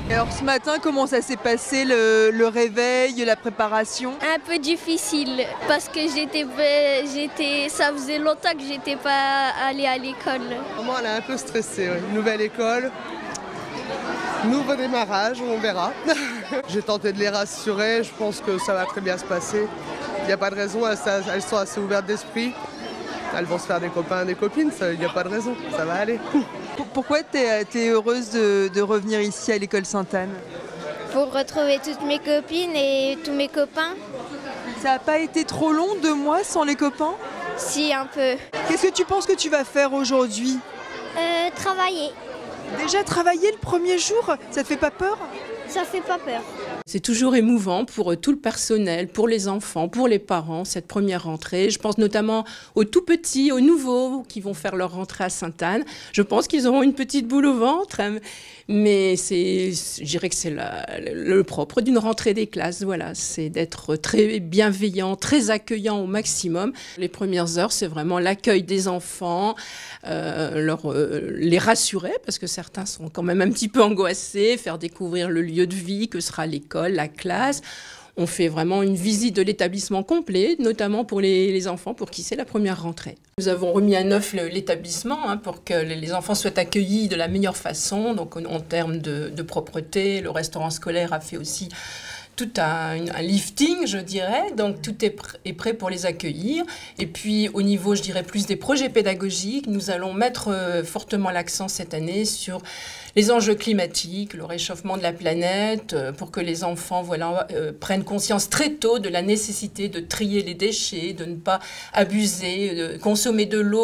Et alors ce matin, comment ça s'est passé le réveil, la préparation? Un peu difficile parce que ça faisait longtemps que j'étais pas allée à l'école. Maman, elle est un peu stressée, ouais. Nouvelle école, nouveau démarrage, on verra. J'ai tenté de les rassurer, je pense que ça va très bien se passer. Il n'y a pas de raison, elles sont assez ouvertes d'esprit. Elles vont se faire des copains, des copines, il n'y a pas de raison, ça va aller. Pourquoi tu es heureuse de revenir ici à l'école Sainte-Anne? Pour retrouver toutes mes copines et tous mes copains. Ça n'a pas été trop long, 2 mois sans les copains? Si, un peu. Qu'est-ce que tu penses que tu vas faire aujourd'hui? Travailler. Déjà travailler le premier jour, ça te fait pas peur? Ça fait pas peur. C'est toujours émouvant pour tout le personnel, pour les enfants, pour les parents, cette première rentrée. Je pense notamment aux tout petits, aux nouveaux qui vont faire leur rentrée à Sainte-Anne. Je pense qu'ils auront une petite boule au ventre, mais je dirais que c'est le propre d'une rentrée des classes. Voilà, c'est d'être très bienveillant, très accueillant au maximum. Les premières heures, c'est vraiment l'accueil des enfants, les rassurer, parce que certains sont quand même un petit peu angoissés, faire découvrir le lieu de vie que sera l'école, la classe. On fait vraiment une visite de l'établissement complet, notamment pour les enfants, pour qui c'est la première rentrée. Nous avons remis à neuf l'établissement pour que les enfants soient accueillis de la meilleure façon, donc en termes de propreté. Le restaurant scolaire a fait aussi tout un lifting, je dirais, donc tout est prêt pour les accueillir. Et puis au niveau, je dirais, plus des projets pédagogiques, nous allons mettre fortement l'accent cette année sur les enjeux climatiques, le réchauffement de la planète, pour que les enfants prennent conscience très tôt de la nécessité de trier les déchets, de ne pas abuser, de consommer de l'eau.